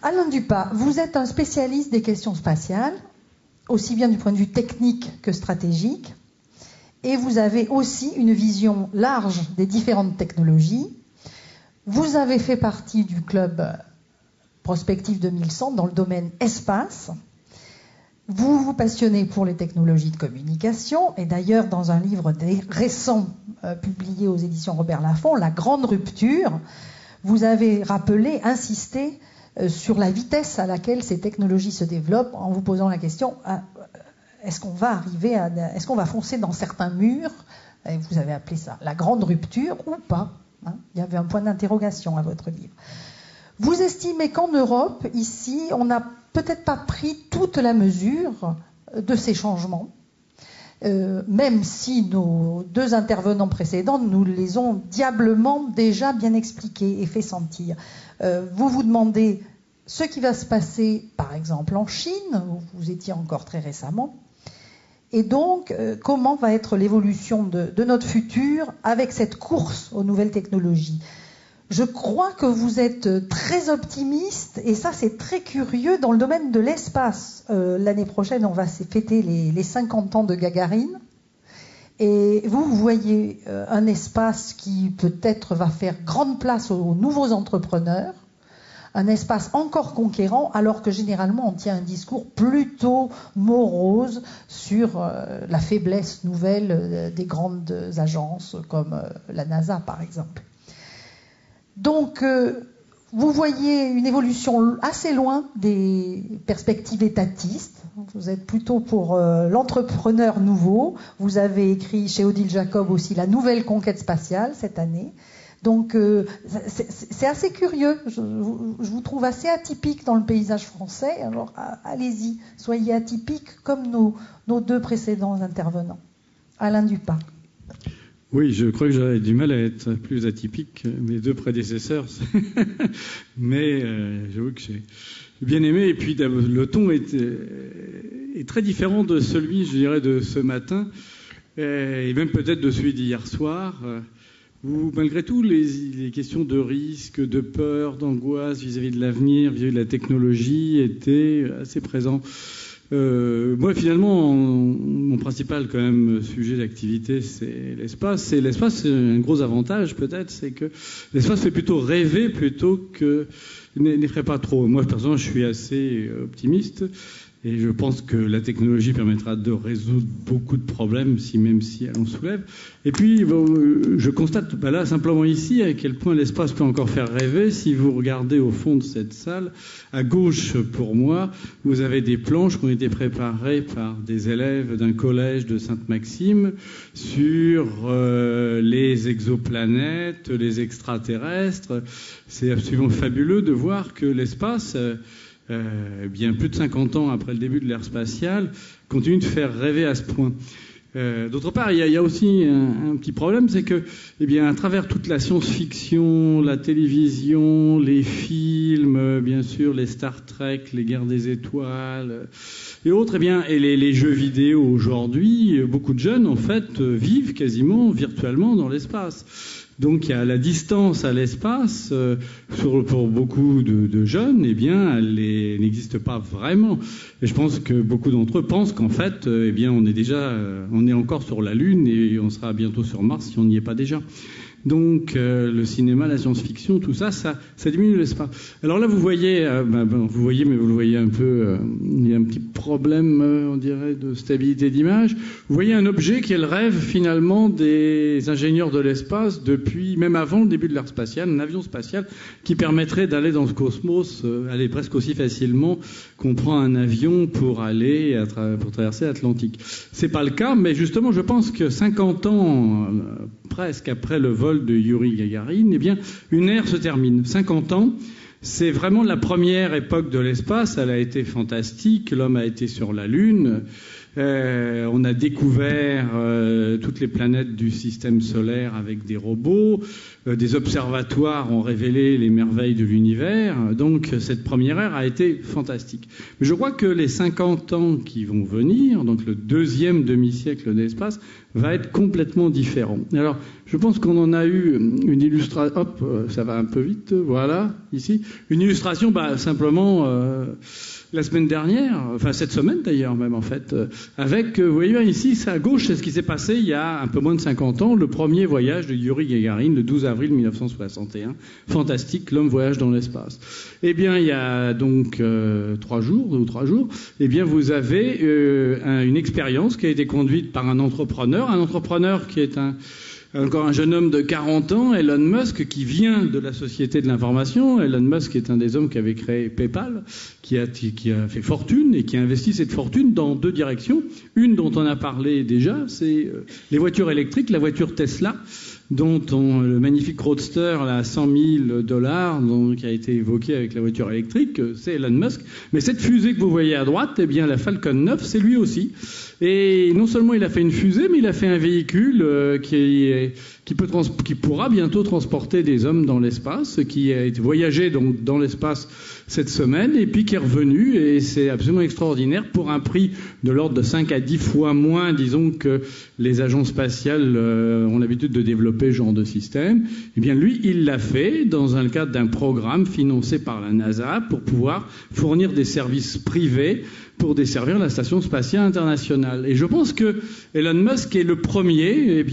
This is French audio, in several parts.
Alain Dupas, vous êtes un spécialiste des questions spatiales, aussi bien du point de vue technique que stratégique, et vous avez aussi une vision large des différentes technologies. Vous avez fait partie du club Prospective 2100 dans le domaine espace. Vous vous passionnez pour les technologies de communication, et d'ailleurs dans un livre récent publié aux éditions Robert Laffont, La Grande Rupture, vous avez rappelé, insisté sur la vitesse à laquelle ces technologies se développent, en vous posant la question est-ce qu'on va foncer dans certains murs, et vous avez appelé ça la grande rupture ou pas, hein. Il y avait un point d'interrogation à votre livre. Vous estimez qu'en Europe, ici, on n'a peut-être pas pris toute la mesure de ces changements, même si nos deux intervenants précédents nous les ont diablement déjà bien expliqués et fait sentir. Vous vous demandez ce qui va se passer, par exemple, en Chine, où vous étiez encore très récemment, et donc comment va être l'évolution de notre futur avec cette course aux nouvelles technologies. Je crois que vous êtes très optimiste, et ça c'est très curieux dans le domaine de l'espace. L'année prochaine, on va fêter les 50 ans de Gagarine, et vous voyez un espace qui peut-être va faire grande place aux nouveaux entrepreneurs, un espace encore conquérant, alors que généralement on tient un discours plutôt morose sur la faiblesse nouvelle des grandes agences comme la NASA par exemple. Donc vous voyez une évolution assez loin des perspectives étatistes. Vous êtes plutôt pour l'entrepreneur nouveau. Vous avez écrit chez Odile Jacob aussi La Nouvelle Conquête Spatiale cette année. Donc c'est assez curieux, je vous trouve assez atypique dans le paysage français, alors allez-y, soyez atypique comme nos deux précédents intervenants. Alain Dupas. Oui, je crois que j'aurais du mal à être plus atypique que mes deux prédécesseurs, mais j'avoue que j'ai bien aimé, et puis le ton est très différent de celui, je dirais, de ce matin, et même peut-être de celui d'hier soir. Où, malgré tout, les questions de risque, de peur, d'angoisse vis-à-vis de l'avenir, vis-à-vis de la technologie étaient assez présents. Moi, finalement, mon principal quand même sujet d'activité, c'est l'espace. Et l'espace, c'est un gros avantage peut-être, c'est que l'espace fait plutôt rêver plutôt que n'effraie pas trop. Moi, personnellement, je suis assez optimiste. Et je pense que la technologie permettra de résoudre beaucoup de problèmes, même si elle en soulève. Et puis, je constate là, simplement ici, à quel point l'espace peut encore faire rêver. Si vous regardez au fond de cette salle, à gauche, pour moi, vous avez des planches qui ont été préparées par des élèves d'un collège de Sainte-Maxime sur les exoplanètes, les extraterrestres. C'est absolument fabuleux de voir que l'espace... bien plus de 50 ans après le début de l'ère spatiale, continue de faire rêver à ce point. D'autre part, il y a aussi un petit problème, c'est que, à travers toute la science-fiction, la télévision, les films, bien sûr, les Star Trek, les Guerres des Étoiles et autres, et les jeux vidéo aujourd'hui, beaucoup de jeunes, en fait, vivent quasiment virtuellement dans l'espace. Donc il y a la distance à l'espace, pour beaucoup de jeunes, elle n'existe pas vraiment. Et je pense que beaucoup d'entre eux pensent qu'en fait, on est encore sur la Lune et on sera bientôt sur Mars si on n'y est pas déjà. Donc le cinéma, la science-fiction, tout ça diminue l'espace. Alors là, vous voyez, mais vous le voyez un peu, il y a un petit problème, on dirait, de stabilité d'image. Vous voyez un objet qui est le rêve finalement des ingénieurs de l'espace depuis, même avant le début de l'ère spatiale, un avion spatial qui permettrait d'aller dans le cosmos, aller presque aussi facilement qu'on prend un avion pour aller pour traverser l'Atlantique. C'est pas le cas, mais justement, je pense que 50 ans presque après le vol de Yuri Gagarin, une ère se termine. 50 ans, c'est vraiment la première époque de l'espace. Elle a été fantastique. L'homme a été sur la Lune. On a découvert toutes les planètes du système solaire avec des robots. Des observatoires ont révélé les merveilles de l'univers. Donc cette première ère a été fantastique. Mais je crois que les 50 ans qui vont venir, donc le deuxième demi-siècle d'espace, va être complètement différent. Alors, je pense qu'on en a eu une illustration. Hop, ça va un peu vite. Voilà, ici. Une illustration, simplement, la semaine dernière, enfin cette semaine d'ailleurs même en fait, avec, vous voyez bien ici, à gauche, c'est ce qui s'est passé il y a un peu moins de 50 ans, le premier voyage de Yuri Gagarin, le 12 avril 1961. Fantastique, l'homme voyage dans l'espace. Eh bien, il y a donc 3 jours, eh bien, vous avez une expérience qui a été conduite par un entrepreneur qui est encore un jeune homme de 40 ans, Elon Musk, qui vient de la société de l'information. Elon Musk est un des hommes qui avait créé PayPal, qui a fait fortune et qui a investi cette fortune dans 2 directions. Une dont on a parlé déjà, c'est les voitures électriques, la voiture Tesla, dont le magnifique Roadster à $100 000, qui a été évoqué avec la voiture électrique, c'est Elon Musk. Mais cette fusée que vous voyez à droite, eh bien la Falcon 9, c'est lui aussi. Et non seulement il a fait une fusée, mais il a fait un véhicule qui pourra bientôt transporter des hommes dans l'espace, qui a voyagé donc dans l'espace cette semaine et puis qui est revenu, et c'est absolument extraordinaire pour un prix de l'ordre de 5 à 10 fois moins, disons, que les agences spatiales ont l'habitude de développer ce genre de système. Eh bien lui, il l'a fait dans le cadre d'un programme financé par la NASA pour pouvoir fournir des services privés pour desservir la Station spatiale internationale. Et je pense que Elon Musk est le premier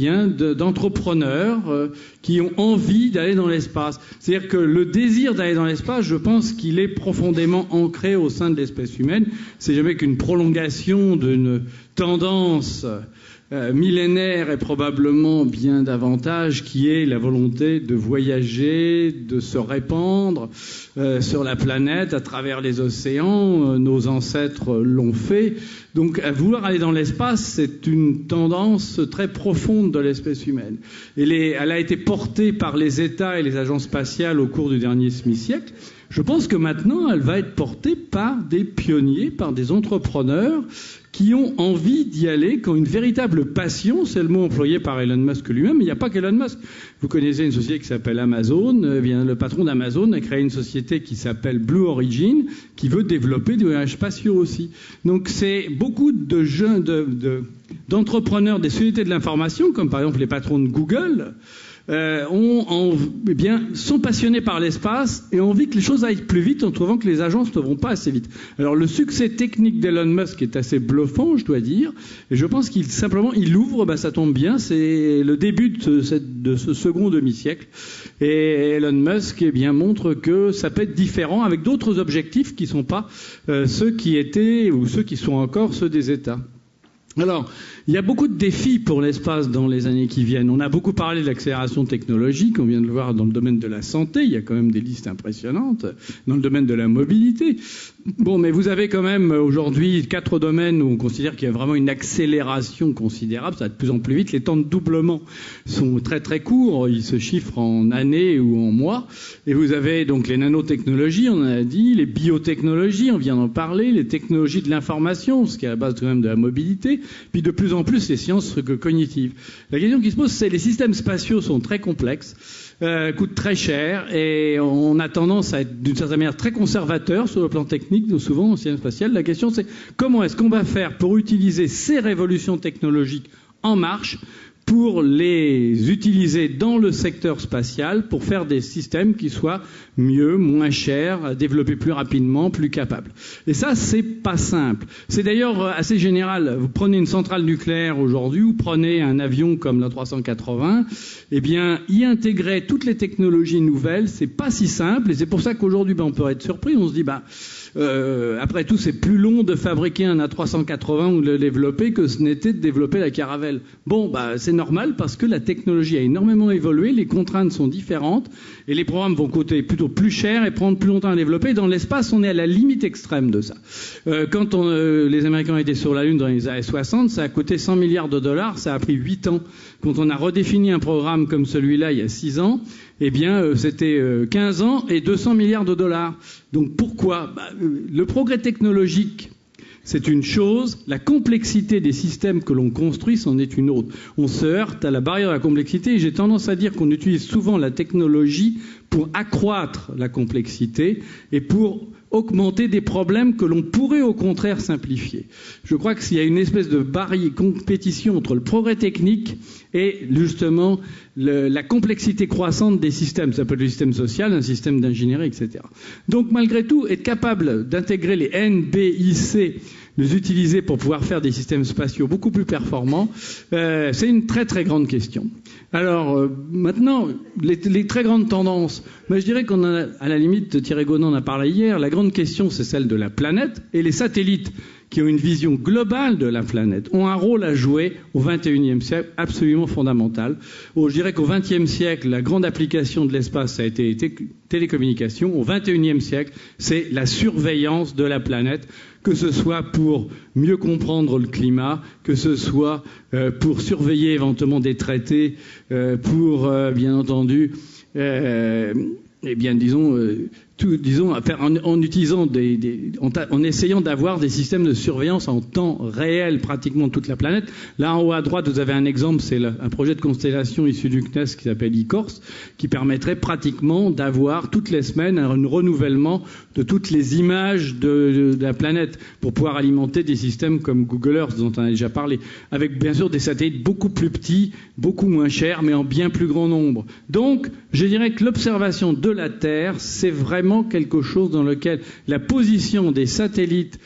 d'entrepreneurs qui ont envie d'aller dans l'espace. C'est-à-dire que le désir d'aller dans l'espace, je pense qu'il est profondément ancré au sein de l'espèce humaine. C'est jamais qu'une prolongation d'une tendance millénaire et probablement bien davantage, qui est la volonté de voyager, de se répandre sur la planète à travers les océans. Nos ancêtres l'ont fait. Donc à vouloir aller dans l'espace, c'est une tendance très profonde de l'espèce humaine. Elle a été portée par les États et les agences spatiales au cours du dernier demi-siècle. Je pense que maintenant, elle va être portée par des pionniers, par des entrepreneurs qui ont envie d'y aller, qui ont une véritable passion. C'est le mot employé par Elon Musk lui-même, mais il n'y a pas qu'Elon Musk. Vous connaissez une société qui s'appelle Amazon. Eh bien, le patron d'Amazon a créé une société qui s'appelle Blue Origin, qui veut développer des voyages spatiaux aussi. Donc c'est beaucoup de jeunes, d'entrepreneurs des sociétés de l'information, comme par exemple les patrons de Google, sont passionnés par l'espace et ont envie que les choses aillent plus vite en trouvant que les agences ne vont pas assez vite. Alors le succès technique d'Elon Musk est assez bluffant, je dois dire, et je pense qu'il ouvre, ça tombe bien, c'est le début de ce second demi-siècle, et Elon Musk montre que ça peut être différent avec d'autres objectifs qui ne sont pas ceux qui étaient ou ceux qui sont encore ceux des États. Alors, il y a beaucoup de défis pour l'espace dans les années qui viennent. On a beaucoup parlé de l'accélération technologique, on vient de le voir dans le domaine de la santé, il y a quand même des listes impressionnantes, dans le domaine de la mobilité. Bon, mais vous avez quand même aujourd'hui 4 domaines où on considère qu'il y a vraiment une accélération considérable, ça va de plus en plus vite. Les temps de doublement sont très très courts, ils se chiffrent en années ou en mois. Et vous avez donc les nanotechnologies, on en a dit, les biotechnologies, on vient d'en parler, les technologies de l'information, ce qui est à la base quand même de la mobilité, puis de plus en plus les sciences cognitives. La question qui se pose, c'est les systèmes spatiaux sont très complexes, coûtent très cher, et on a tendance à être d'une certaine manière très conservateur sur le plan technique, souvent en sciences spatiales. La question, c'est comment est-ce qu'on va faire pour utiliser ces révolutions technologiques en marche, pour les utiliser dans le secteur spatial, pour faire des systèmes qui soient mieux, moins chers, développés plus rapidement, plus capables. Et ça, c'est pas simple. C'est d'ailleurs assez général. Vous prenez une centrale nucléaire aujourd'hui, ou prenez un avion comme l'A380, eh bien, y intégrer toutes les technologies nouvelles, c'est pas si simple, et c'est pour ça qu'aujourd'hui, on peut être surpris. On se dit, après tout, c'est plus long de fabriquer un A380 ou de le développer que ce n'était de développer la Caravelle. Bon, c'est normal parce que la technologie a énormément évolué, les contraintes sont différentes et les programmes vont coûter plutôt plus cher et prendre plus longtemps à développer. Dans l'espace, on est à la limite extrême de ça. Quand les Américains étaient sur la Lune dans les années 60, ça a coûté $100 milliards, ça a pris 8 ans. Quand on a redéfini un programme comme celui-là il y a 6 ans, eh bien, c'était 15 ans et $200 milliards. Donc pourquoi ? Le progrès technologique c'est une chose, la complexité des systèmes que l'on construit, c'en est une autre. On se heurte à la barrière de la complexité et j'ai tendance à dire qu'on utilise souvent la technologie pour accroître la complexité et pour augmenter des problèmes que l'on pourrait au contraire simplifier. Je crois qu'il y a une espèce de barrière, compétition entre le progrès technique et justement la complexité croissante des systèmes. Ça peut être le système social, un système d'ingénierie, etc. Donc malgré tout, être capable d'intégrer les N, B, I, C, les utiliser pour pouvoir faire des systèmes spatiaux beaucoup plus performants, c'est une très très grande question. Alors maintenant, les très grandes tendances, moi je dirais qu'on a, à la limite, Thierry Godin en a parlé hier, la grande question c'est celle de la planète, et les satellites qui ont une vision globale de la planète ont un rôle à jouer au XXIe siècle absolument fondamental. Je dirais qu'au XXe siècle, la grande application de l'espace, ça a été télécommunications. Au XXIe siècle, c'est la surveillance de la planète, que ce soit pour mieux comprendre le climat, que ce soit pour surveiller éventuellement des traités, pour, bien entendu, en utilisant en essayant d'avoir des systèmes de surveillance en temps réel pratiquement de toute la planète. Là en haut à droite, vous avez un exemple, c'est un projet de constellation issu du CNES qui s'appelle ICORS, qui permettrait pratiquement d'avoir toutes les semaines un renouvellement de toutes les images de la planète pour pouvoir alimenter des systèmes comme Google Earth dont on a déjà parlé, avec bien sûr des satellites beaucoup plus petits, beaucoup moins chers, mais en bien plus grand nombre. Donc, je dirais que l'observation de la Terre, c'est vraiment quelque chose dans lequel la position des satellites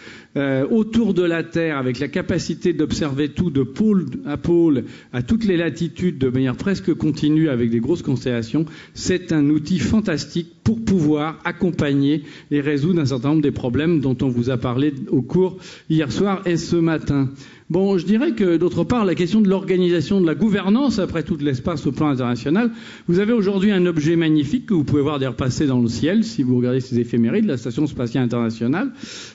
autour de la Terre, avec la capacité d'observer tout de pôle à pôle, à toutes les latitudes, de manière presque continue avec des grosses constellations, c'est un outil fantastique pour pouvoir accompagner et résoudre un certain nombre des problèmes dont on vous a parlé au cours hier soir et ce matin. Bon, je dirais que, d'autre part, la question de l'organisation de la gouvernance, après tout, de l'espace au plan international, vous avez aujourd'hui un objet magnifique que vous pouvez voir d'ailleurs passer dans le ciel, si vous regardez ces éphémérides, la Station spatiale internationale,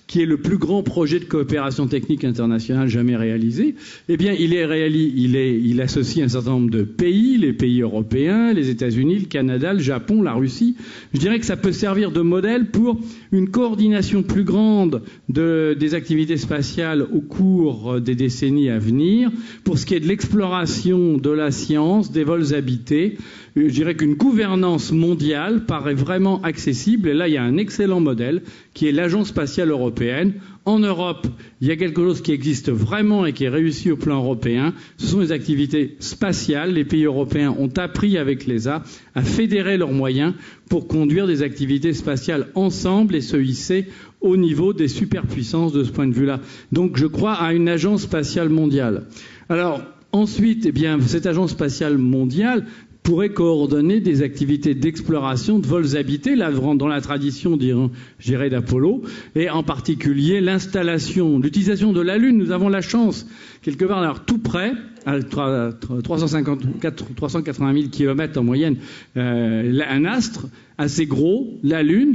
qui est le plus grand projet de coopération technique internationale jamais réalisé. Eh bien, il associe un certain nombre de pays, les pays européens, les États-Unis, le Canada, le Japon, la Russie. Je dirais que ça peut servir de modèle pour une coordination plus grande des activités spatiales au cours des décennies à venir. Pour ce qui est de l'exploration de la science, des vols habités, je dirais qu'une gouvernance mondiale paraît vraiment accessible. Et là, il y a un excellent modèle qui est l'Agence spatiale européenne. En Europe, il y a quelque chose qui existe vraiment et qui est réussi au plan européen. Ce sont les activités spatiales. Les pays européens ont appris avec l'ESA à fédérer leurs moyens pour conduire des activités spatiales ensemble et se hisser au niveau des superpuissances de ce point de vue-là. Donc je crois à une agence spatiale mondiale. Alors ensuite, eh bien, cette agence spatiale mondiale pourrait coordonner des activités d'exploration de vols habités, là, dans la tradition, je dirais, d'Apollo, et en particulier l'installation, l'utilisation de la Lune. Nous avons la chance, quelque part, d'avoir tout près, à 380 000 km en moyenne, un astre assez gros, la Lune,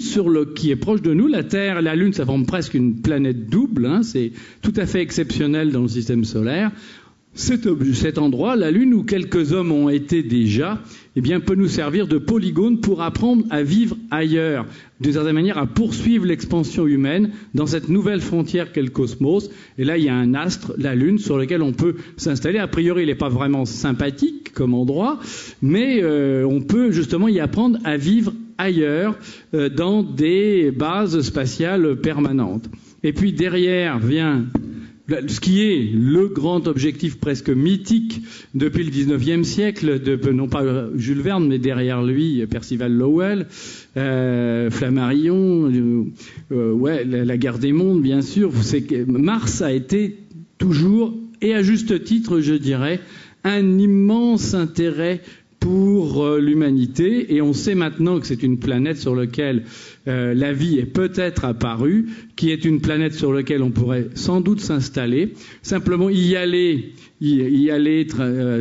qui est proche de nous. La Terre et la Lune, ça forme presque une planète double, hein, c'est tout à fait exceptionnel dans le système solaire. Cet endroit, la Lune, où quelques hommes ont été déjà, eh bien, peut nous servir de polygone pour apprendre à vivre ailleurs, d'une certaine manière à poursuivre l'expansion humaine dans cette nouvelle frontière qu'est le cosmos. Et là, il y a un astre, la Lune, sur lequel on peut s'installer. A priori, il n'est pas vraiment sympathique comme endroit, mais on peut justement y apprendre à vivre ailleurs, dans des bases spatiales permanentes. Et puis derrière vient ce qui est le grand objectif presque mythique depuis le XIXe siècle, non pas Jules Verne, mais derrière lui, Percival Lowell, Flammarion, la guerre des mondes, bien sûr. C'est que Mars a été toujours, et à juste titre, je dirais, un immense intérêt pour l'humanité, et on sait maintenant que c'est une planète sur laquelle la vie est peut-être apparue, qui est une planète sur laquelle on pourrait sans doute s'installer. Simplement, y aller,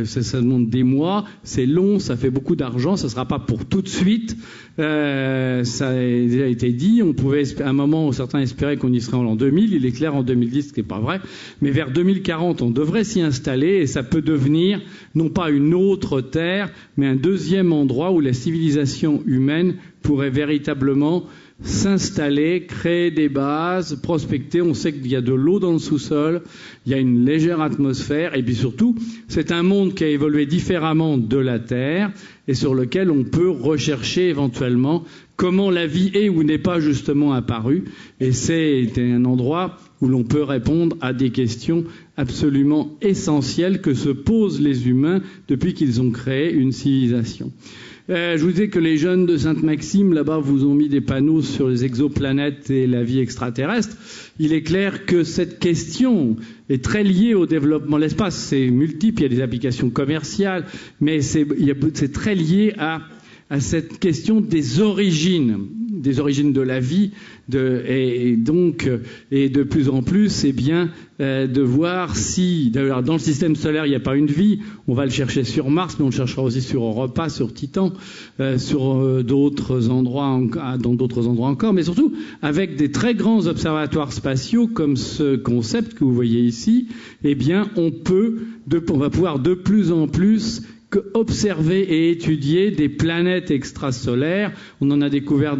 ça demande des mois, c'est long, ça fait beaucoup d'argent, ça ne sera pas pour tout de suite. Ça a déjà été dit, on pouvait à un moment où certains espéraient qu'on y serait en l'an 2000, il est clair en 2010 ce qui n'est pas vrai, mais vers 2040 on devrait s'y installer et ça peut devenir non pas une autre Terre, mais un deuxième endroit où la civilisation humaine pourrait véritablement s'installer, créer des bases, prospecter. On sait qu'il y a de l'eau dans le sous-sol, il y a une légère atmosphère, et puis surtout, c'est un monde qui a évolué différemment de la Terre et sur lequel on peut rechercher éventuellement comment la vie est ou n'est pas justement apparue. Et c'est un endroit où l'on peut répondre à des questions absolument essentielles que se posent les humains depuis qu'ils ont créé une civilisation. Je vous disais que les jeunes de Sainte-Maxime, là-bas, vous ont mis des panneaux sur les exoplanètes et la vie extraterrestre. Il est clair que cette question est très liée au développement de l'espace. C'est multiple, il y a des applications commerciales, mais c'est très lié à cette question des origines de la vie, et de plus en plus, c'est bien de voir si, d'ailleurs, dans le système solaire, il n'y a pas une vie. On va le chercher sur Mars, mais on le cherchera aussi sur Europa, sur Titan, sur d'autres endroits, dans d'autres endroits encore, mais surtout avec des très grands observatoires spatiaux comme ce concept que vous voyez ici. Eh bien, on va pouvoir de plus en plus observer et étudier des planètes extrasolaires. On en a découvert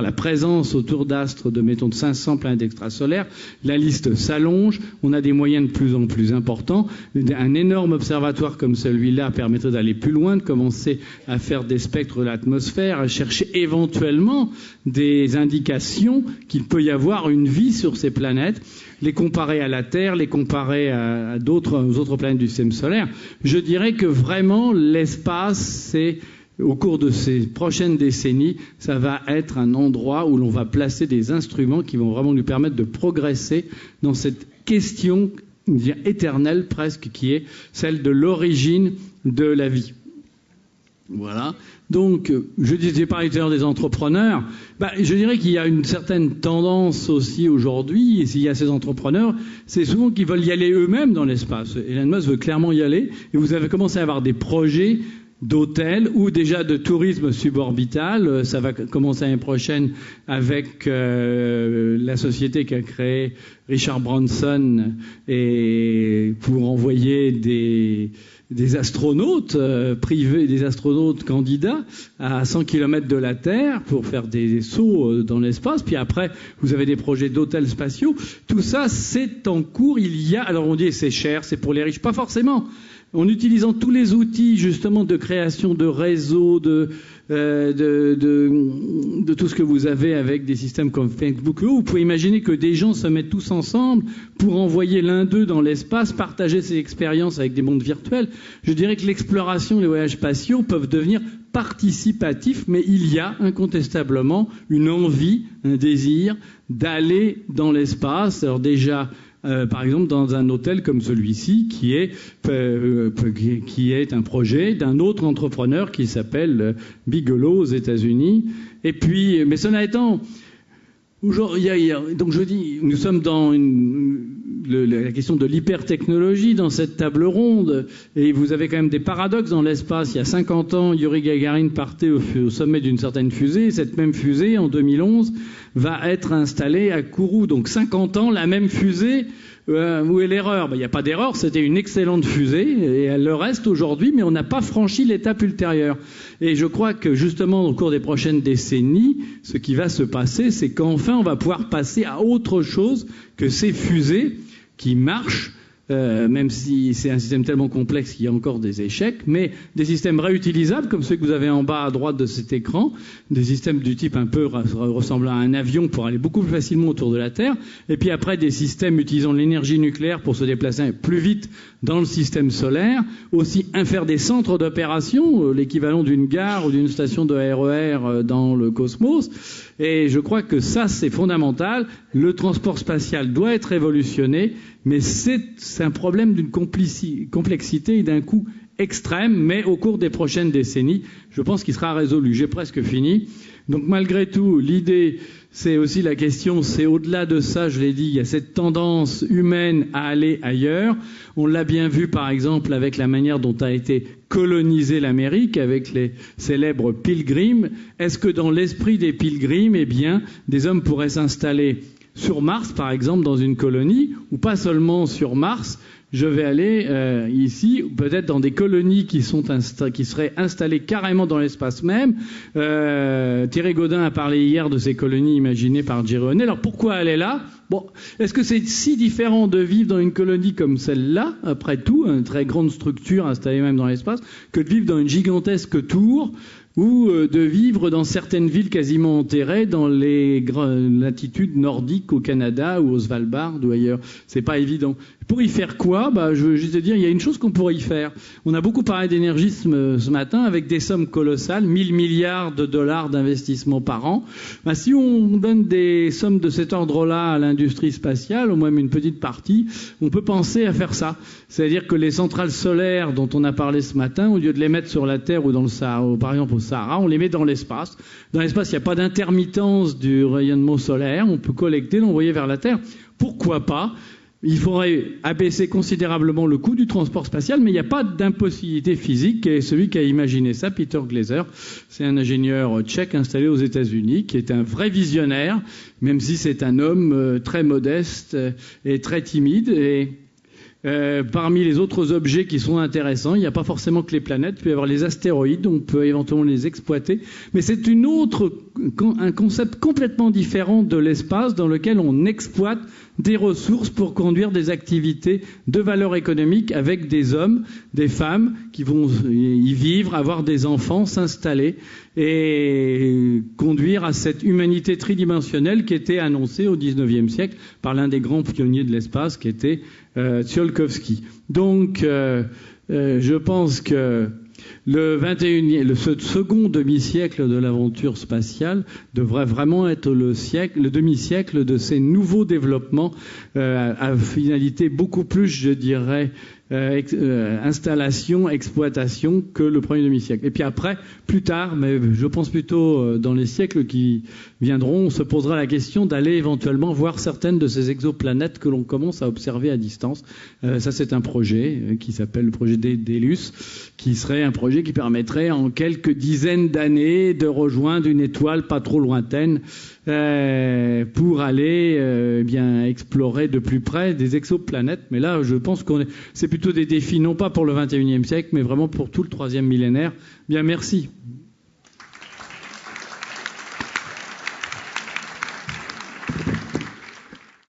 la présence autour d'astres de 500 planètes extrasolaires. La liste s'allonge. On a des moyens de plus en plus importants. Un énorme observatoire comme celui-là permettrait d'aller plus loin, de commencer à faire des spectres de l'atmosphère, à chercher éventuellement des indications qu'il peut y avoir une vie sur ces planètes, les comparer à la Terre, les comparer aux autres planètes du système solaire. Je dirais que vraiment l'espace, au cours de ces prochaines décennies, ça va être un endroit où l'on va placer des instruments qui vont vraiment nous permettre de progresser dans cette question éternelle presque, qui est celle de l'origine de la vie. Voilà. Donc, j'ai parlé tout à l'heure des entrepreneurs. Je dirais qu'il y a une certaine tendance aussi aujourd'hui, et s'il y a ces entrepreneurs, c'est souvent qu'ils veulent y aller eux-mêmes dans l'espace. Elon Musk veut clairement y aller, et vous avez commencé à avoir des projets d'hôtels ou déjà de tourisme suborbital. Ça va commencer l'année prochaine avec la société qu'a créée Richard Branson, et pour envoyer des astronautes privés, des astronautes candidats à 100 km de la Terre pour faire des sauts dans l'espace. Puis après, vous avez des projets d'hôtels spatiaux. Tout ça, c'est en cours. Alors on dit c'est cher, c'est pour les riches. Pas forcément. En utilisant tous les outils justement de création de réseaux, de tout ce que vous avez avec des systèmes comme Facebook, vous pouvez imaginer que des gens se mettent tous ensemble pour envoyer l'un d'eux dans l'espace, partager ses expériences avec des mondes virtuels. Je dirais que l'exploration et les voyages spatiaux peuvent devenir participatifs, mais il y a incontestablement une envie, un désir d'aller dans l'espace. Alors déjà, par exemple, dans un hôtel comme celui-ci, qui est un projet d'un autre entrepreneur qui s'appelle Bigelow aux États-Unis. Et puis, mais cela étant, aujourd'hui, donc je dis, nous sommes dans la question de l'hypertechnologie dans cette table ronde, et vous avez quand même des paradoxes dans l'espace. Il y a 50 ans, Yuri Gagarin partait au sommet d'une certaine fusée. Cette même fusée, en 2011, va être installée à Kourou. Donc 50 ans, la même fusée. Où est l'erreur ? Il n'y a pas d'erreur, c'était une excellente fusée, et elle le reste aujourd'hui, mais on n'a pas franchi l'étape ultérieure. Et je crois que justement, au cours des prochaines décennies, ce qui va se passer, c'est qu'enfin on va pouvoir passer à autre chose que ces fusées qui marchent, même si c'est un système tellement complexe qu'il y a encore des échecs, mais des systèmes réutilisables, comme ceux que vous avez en bas à droite de cet écran, des systèmes du type un peu ressemblant à un avion pour aller beaucoup plus facilement autour de la Terre, et puis après des systèmes utilisant l'énergie nucléaire pour se déplacer plus vite dans le système solaire, aussi faire des centres d'opération, l'équivalent d'une gare ou d'une station de RER dans le cosmos. Et je crois que ça, c'est fondamental. Le transport spatial doit être révolutionné, mais c'est un problème d'une complexité et d'un coût extrême, mais au cours des prochaines décennies, je pense qu'il sera résolu. J'ai presque fini. Donc malgré tout, l'idée, c'est aussi la question, c'est au-delà de ça, je l'ai dit, il y a cette tendance humaine à aller ailleurs. On l'a bien vu par exemple avec la manière dont a été colonisée l'Amérique, avec les célèbres pilgrims. Est-ce que dans l'esprit des pilgrims, eh bien, des hommes pourraient s'installer sur Mars, par exemple, dans une colonie, ou pas seulement sur Mars, je vais aller ici, peut-être dans des colonies qui seraient installées carrément dans l'espace même. Thierry Gaudin a parlé hier de ces colonies imaginées par Jerry O'Neill. Alors pourquoi aller là? Bon, est-ce que c'est si différent de vivre dans une colonie comme celle-là, après tout, une très grande structure installée même dans l'espace, que de vivre dans une gigantesque tour, ou de vivre dans certaines villes quasiment enterrées dans les latitudes nordiques au Canada ou au Svalbard ou ailleurs? C'est pas évident. Pour y faire quoi? Je veux juste te dire, il y a une chose qu'on pourrait y faire. On a beaucoup parlé d'énergie ce matin avec des sommes colossales, 1000 milliards de dollars d'investissement par an. Si on donne des sommes de cet ordre-là à l'industrie spatiale, au moins une petite partie, on peut penser à faire ça. C'est-à-dire que les centrales solaires dont on a parlé ce matin, au lieu de les mettre sur la Terre ou dans le Sahara, par exemple au Sahara, on les met dans l'espace. Dans l'espace, il n'y a pas d'intermittence du rayonnement solaire. On peut collecter, l'envoyer vers la Terre. Pourquoi pas? Il faudrait abaisser considérablement le coût du transport spatial, mais il n'y a pas d'impossibilité physique. Et celui qui a imaginé ça, Peter Glaser, c'est un ingénieur tchèque installé aux États-Unis, qui est un vrai visionnaire, même si c'est un homme très modeste et très timide. Et parmi les autres objets qui sont intéressants, il n'y a pas forcément que les planètes, il peut y avoir les astéroïdes, on peut éventuellement les exploiter, mais c'est un concept complètement différent de l'espace dans lequel on exploite des ressources pour conduire des activités de valeur économique avec des hommes, des femmes qui vont y vivre, avoir des enfants, s'installer et conduire à cette humanité tridimensionnelle qui était annoncée au XIXe siècle par l'un des grands pionniers de l'espace qui était Tsiolkovsky. Donc, je pense que ce second demi-siècle de l'aventure spatiale devrait vraiment être le demi-siècle de ces nouveaux développements à finalité beaucoup plus, je dirais, installation, exploitation que le premier demi-siècle. Et puis après, plus tard, mais je pense plutôt dans les siècles qui viendront, on se posera la question d'aller éventuellement voir certaines de ces exoplanètes que l'on commence à observer à distance. Ça, c'est un projet qui s'appelle le projet Dédalus, qui serait un projet qui permettrait en quelques dizaines d'années de rejoindre une étoile pas trop lointaine pour aller bien explorer de plus près des exoplanètes. Mais là, je pense c'est plutôt des défis non pas pour le XXIe siècle, mais vraiment pour tout le troisième millénaire. Bien, merci.